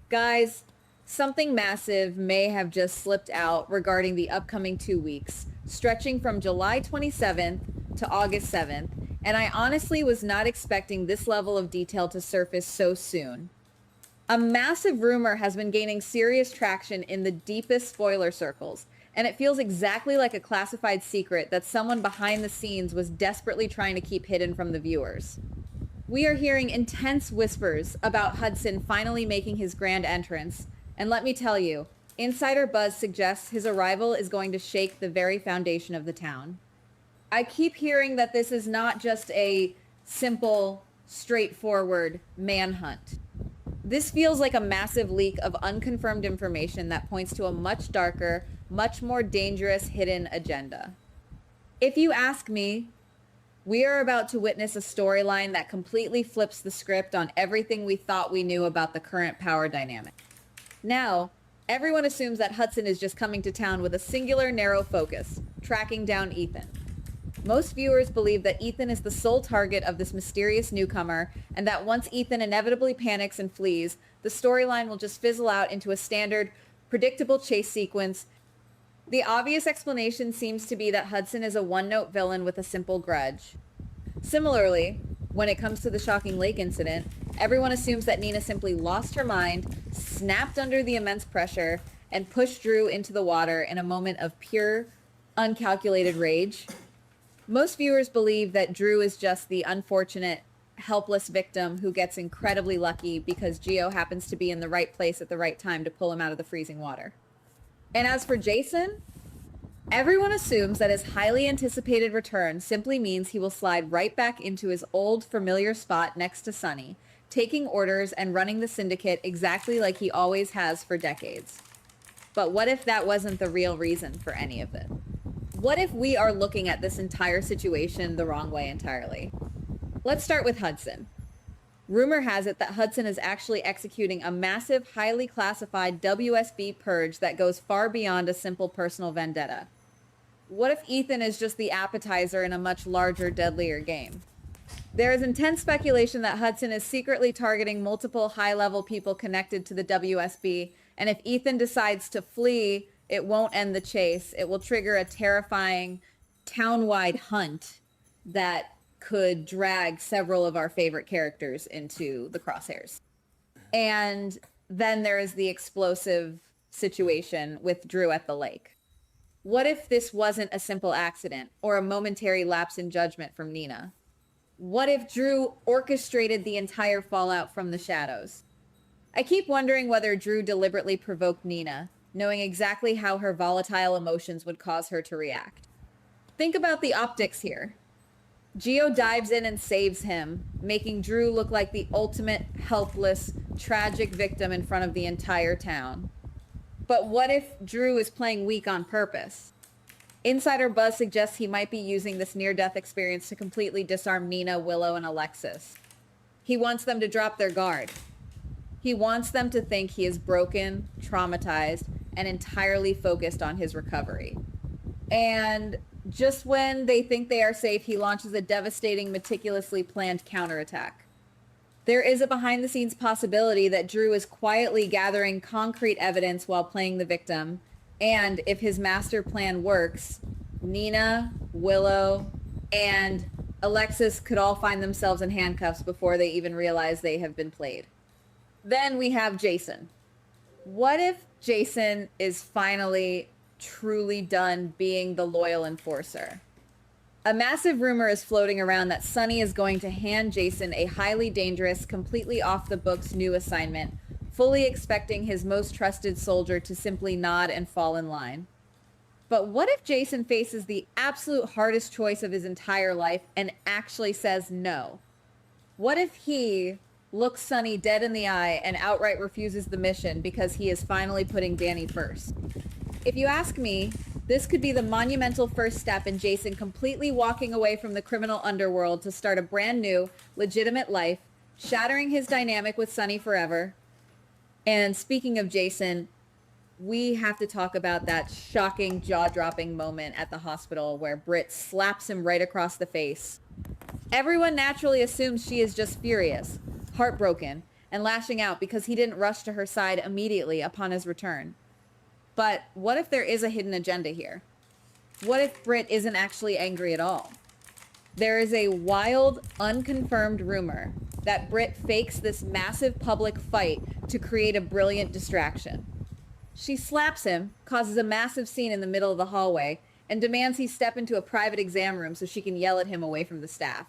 Guys, something massive may have just slipped out regarding the upcoming 2 weeks, stretching from July 27th to August 7th, and I honestly was not expecting this level of detail to surface so soon. A massive rumor has been gaining serious traction in the deepest spoiler circles, and it feels exactly like a classified secret that someone behind the scenes was desperately trying to keep hidden from the viewers. We are hearing intense whispers about Hudson finally making his grand entrance, and let me tell you, insider buzz suggests his arrival is going to shake the very foundation of the town. I keep hearing that this is not just a simple, straightforward manhunt. This feels like a massive leak of unconfirmed information that points to a much darker, much more dangerous hidden agenda. If you ask me, we are about to witness a storyline that completely flips the script on everything we thought we knew about the current power dynamic. Now, everyone assumes that Hudson is just coming to town with a singular narrow focus, tracking down Ethan. Most viewers believe that Ethan is the sole target of this mysterious newcomer, and that once Ethan inevitably panics and flees, the storyline will just fizzle out into a standard, predictable chase sequence. The obvious explanation seems to be that Hudson is a one-note villain with a simple grudge. Similarly, when it comes to the Shocking Lake incident, everyone assumes that Nina simply lost her mind, snapped under the immense pressure, and pushed Drew into the water in a moment of pure, uncalculated rage. Most viewers believe that Drew is just the unfortunate, helpless victim who gets incredibly lucky because Geo happens to be in the right place at the right time to pull him out of the freezing water. And as for Jason, everyone assumes that his highly anticipated return simply means he will slide right back into his old familiar spot next to Sunny, taking orders and running the syndicate exactly like he always has for decades. But what if that wasn't the real reason for any of it? What if we are looking at this entire situation the wrong way entirely? Let's start with Hudson. Rumor has it that Hudson is actually executing a massive, highly classified WSB purge that goes far beyond a simple personal vendetta. What if Ethan is just the appetizer in a much larger, deadlier game? There is intense speculation that Hudson is secretly targeting multiple high-level people connected to the WSB, and if Ethan decides to flee, it won't end the chase. It will trigger a terrifying town-wide hunt that could drag several of our favorite characters into the crosshairs. And then there is the explosive situation with Drew at the lake. What if this wasn't a simple accident or a momentary lapse in judgment from Nina? What if Drew orchestrated the entire fallout from the shadows? I keep wondering whether Drew deliberately provoked Nina, knowing exactly how her volatile emotions would cause her to react. Think about the optics here. Geo dives in and saves him, making Drew look like the ultimate helpless, tragic victim in front of the entire town. But what if Drew is playing weak on purpose? Insider buzz suggests he might be using this near-death experience to completely disarm Nina, Willow, and Alexis. He wants them to drop their guard. He wants them to think he is broken, traumatized, and entirely focused on his recovery. And just when they think they are safe, he launches a devastating, meticulously planned counterattack. There is a behind-the-scenes possibility that Drew is quietly gathering concrete evidence while playing the victim, and if his master plan works, Nina, Willow, and Alexis could all find themselves in handcuffs before they even realize they have been played. Then we have Jason. What if Jason is finally truly done being the loyal enforcer? A massive rumor is floating around that Sunny is going to hand Jason a highly dangerous, completely off-the-books new assignment, fully expecting his most trusted soldier to simply nod and fall in line. But what if Jason faces the absolute hardest choice of his entire life and actually says no? What if he looks Sunny dead in the eye and outright refuses the mission because he is finally putting Danny first? If you ask me, this could be the monumental first step in Jason completely walking away from the criminal underworld to start a brand new, legitimate life, shattering his dynamic with Sunny forever. And speaking of Jason, we have to talk about that shocking, jaw-dropping moment at the hospital where Britt slaps him right across the face. Everyone naturally assumes she is just furious, heartbroken, and lashing out because he didn't rush to her side immediately upon his return. But what if there is a hidden agenda here? What if Britt isn't actually angry at all? There is a wild, unconfirmed rumor that Britt fakes this massive public fight to create a brilliant distraction. She slaps him, causes a massive scene in the middle of the hallway, and demands he step into a private exam room so she can yell at him away from the staff.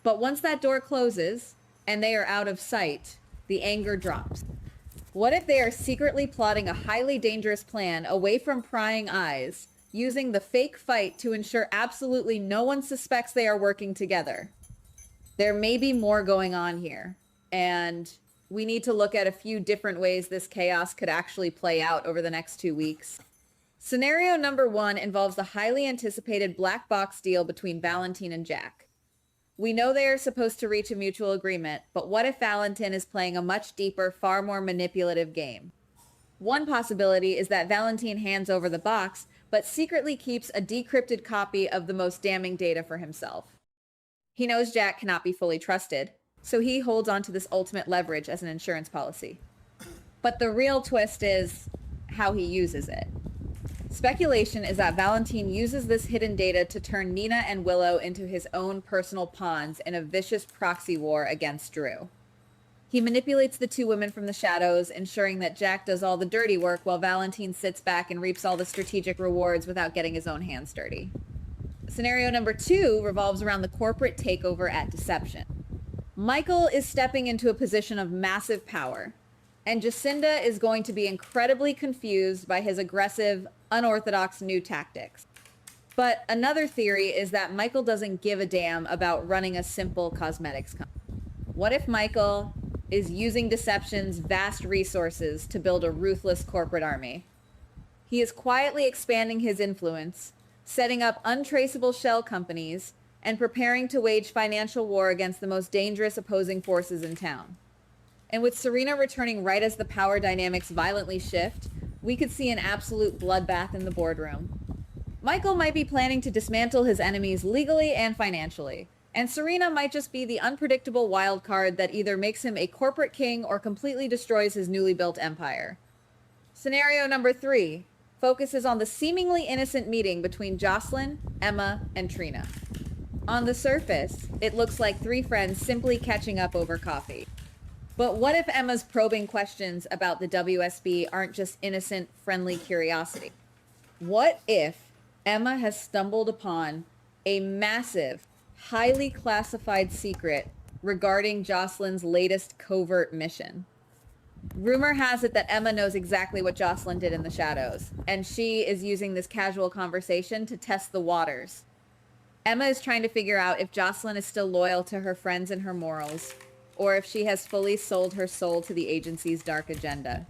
But once that door closes and they are out of sight, the anger drops. What if they are secretly plotting a highly dangerous plan away from prying eyes, using the fake fight to ensure absolutely no one suspects they are working together? There may be more going on here, and we need to look at a few different ways this chaos could actually play out over the next 2 weeks. Scenario number 1 involves the highly anticipated black box deal between Valentin and Jack. We know they are supposed to reach a mutual agreement, but what if Valentin is playing a much deeper, far more manipulative game? One possibility is that Valentin hands over the box, but secretly keeps a decrypted copy of the most damning data for himself. He knows Jack cannot be fully trusted, so he holds on to this ultimate leverage as an insurance policy. But the real twist is how he uses it. Speculation is that Valentin uses this hidden data to turn Nina and Willow into his own personal pawns in a vicious proxy war against Drew. He manipulates the two women from the shadows, ensuring that Jack does all the dirty work while Valentin sits back and reaps all the strategic rewards without getting his own hands dirty. Scenario number 2 revolves around the corporate takeover at Deception. Michael is stepping into a position of massive power, and Jacinda is going to be incredibly confused by his aggressive, unorthodox new tactics. But another theory is that Michael doesn't give a damn about running a simple cosmetics company. What if Michael is using Deception's vast resources to build a ruthless corporate army? He is quietly expanding his influence, setting up untraceable shell companies, and preparing to wage financial war against the most dangerous opposing forces in town. And with Serena returning right as the power dynamics violently shift, we could see an absolute bloodbath in the boardroom. Michael might be planning to dismantle his enemies legally and financially, and Serena might just be the unpredictable wild card that either makes him a corporate king or completely destroys his newly built empire. Scenario number 3 focuses on the seemingly innocent meeting between Jocelyn, Emma, and Trina. On the surface, it looks like 3 friends simply catching up over coffee. But what if Emma's probing questions about the WSB aren't just innocent, friendly curiosity? What if Emma has stumbled upon a massive, highly classified secret regarding Jocelyn's latest covert mission? Rumor has it that Emma knows exactly what Jocelyn did in the shadows, and she is using this casual conversation to test the waters. Emma is trying to figure out if Jocelyn is still loyal to her friends and her morals, or if she has fully sold her soul to the agency's dark agenda.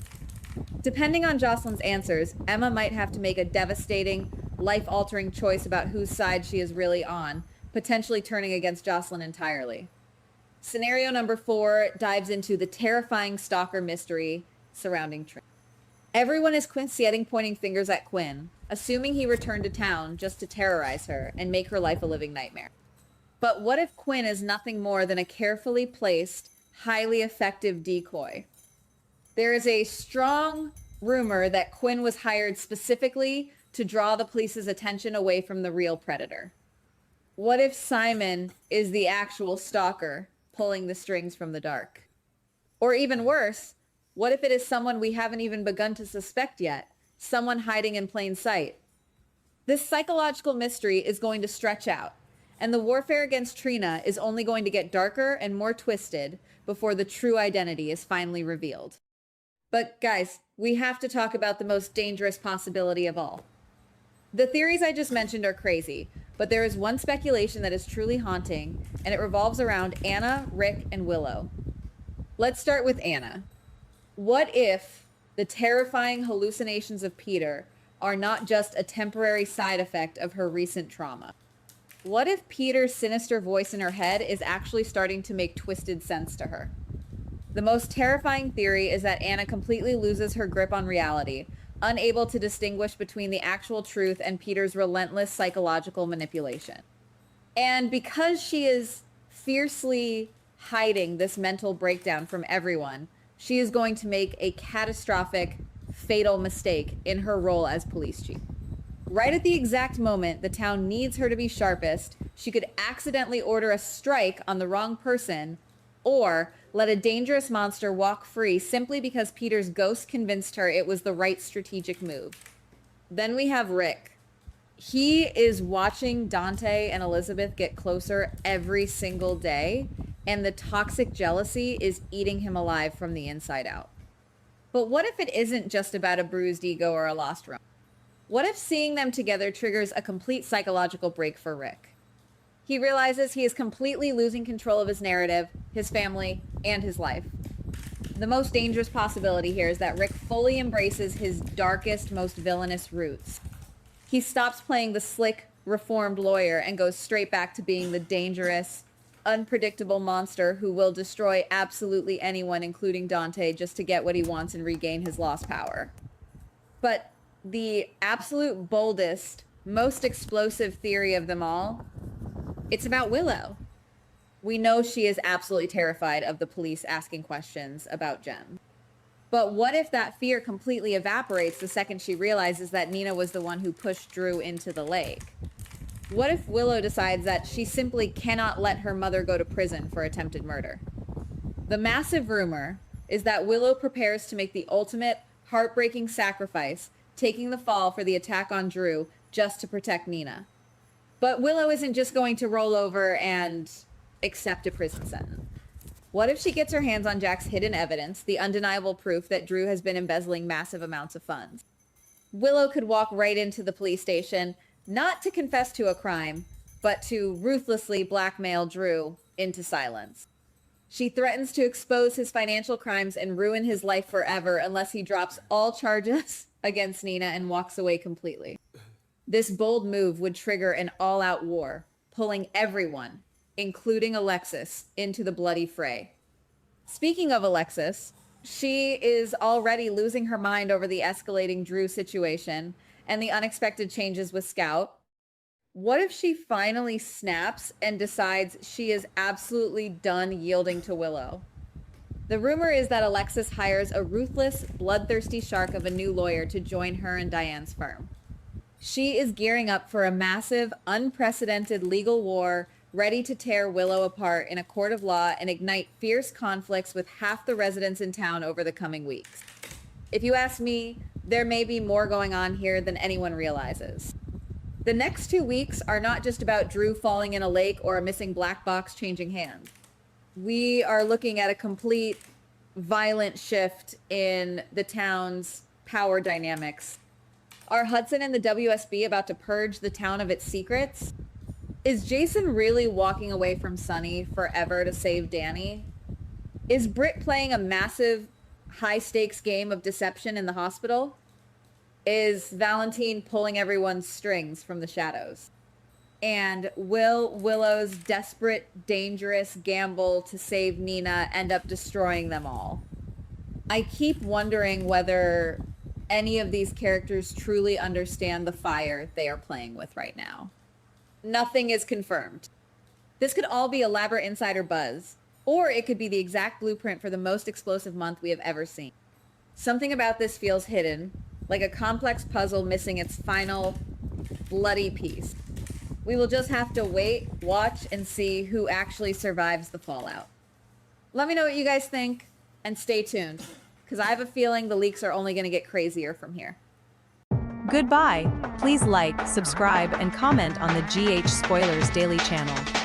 Depending on Jocelyn's answers, Emma might have to make a devastating, life-altering choice about whose side she is really on, potentially turning against Jocelyn entirely. Scenario number 4 dives into the terrifying stalker mystery surrounding Trina. Everyone is quiescently pointing fingers at Quinn, assuming he returned to town just to terrorize her and make her life a living nightmare. But what if Quinn is nothing more than a carefully placed, highly effective decoy? There is a strong rumor that Quinn was hired specifically to draw the police's attention away from the real predator. What if Simon is the actual stalker pulling the strings from the dark? Or even worse, what if it is someone we haven't even begun to suspect yet? Someone hiding in plain sight? This psychological mystery is going to stretch out, and the warfare against Trina is only going to get darker and more twisted before the true identity is finally revealed. But guys, we have to talk about the most dangerous possibility of all. The theories I just mentioned are crazy, but there is one speculation that is truly haunting, and it revolves around Anna, Rick, and Willow. Let's start with Anna. What if the terrifying hallucinations of Peter are not just a temporary side effect of her recent trauma? What if Peter's sinister voice in her head is actually starting to make twisted sense to her? The most terrifying theory is that Anna completely loses her grip on reality, unable to distinguish between the actual truth and Peter's relentless psychological manipulation. And because she is fiercely, hiding this mental breakdown from everyone, she is going to make a catastrophic, fatal mistake in her role as police chief. Right at the exact moment the town needs her to be sharpest, she could accidentally order a strike on the wrong person or let a dangerous monster walk free simply because Peter's ghost convinced her it was the right strategic move. Then we have Rick. He is watching Dante and Elizabeth get closer every single day, and the toxic jealousy is eating him alive from the inside out. But what if it isn't just about a bruised ego or a lost romance? What if seeing them together triggers a complete psychological break for Rick? He realizes he is completely losing control of his narrative, his family, and his life. The most dangerous possibility here is that Rick fully embraces his darkest, most villainous roots. He stops playing the slick, reformed lawyer and goes straight back to being the dangerous, unpredictable monster who will destroy absolutely anyone, including Dante, just to get what he wants and regain his lost power. But the absolute boldest, most explosive theory of them all, it's about Willow. We know she is absolutely terrified of the police asking questions about Jem. But what if that fear completely evaporates the second she realizes that Nina was the one who pushed Drew into the lake? What if Willow decides that she simply cannot let her mother go to prison for attempted murder? The massive rumor is that Willow prepares to make the ultimate heartbreaking sacrifice, taking the fall for the attack on Drew just to protect Nina. But Willow isn't just going to roll over and accept a prison sentence. What if she gets her hands on Jack's hidden evidence, the undeniable proof that Drew has been embezzling massive amounts of funds? Willow could walk right into the police station, not to confess to a crime, but to ruthlessly blackmail Drew into silence. She threatens to expose his financial crimes and ruin his life forever unless he drops all charges against Nina and walks away completely. This bold move would trigger an all-out war, pulling everyone, including Alexis, into the bloody fray. Speaking of Alexis, she is already losing her mind over the escalating Drew situation and the unexpected changes with Scout. What if she finally snaps and decides she is absolutely done yielding to Willow? The rumor is that Alexis hires a ruthless, bloodthirsty shark of a new lawyer to join her and Diane's firm. She is gearing up for a massive, unprecedented legal war, ready to tear Willow apart in a court of law and ignite fierce conflicts with half the residents in town over the coming weeks. If you ask me, there may be more going on here than anyone realizes. The next 2 weeks are not just about Drew falling in a lake or a missing black box changing hands. We are looking at a complete violent shift in the town's power dynamics. Are Hudson and the WSB about to purge the town of its secrets? Is Jason really walking away from Sunny forever to save Danny? Is Britt playing a massive, high-stakes game of deception in the hospital? Is Valentine pulling everyone's strings from the shadows? And will Willow's desperate, dangerous gamble to save Nina end up destroying them all? I keep wondering whether any of these characters truly understand the fire they are playing with right now. Nothing is confirmed. This could all be elaborate insider buzz, or it could be the exact blueprint for the most explosive month we have ever seen. Something about this feels hidden, like a complex puzzle missing its final bloody piece. We will just have to wait, watch, and see who actually survives the fallout. Let me know what you guys think, and stay tuned, because I have a feeling the leaks are only going to get crazier from here. Goodbye. Please like, subscribe, and comment on the GH Spoilers Daily channel.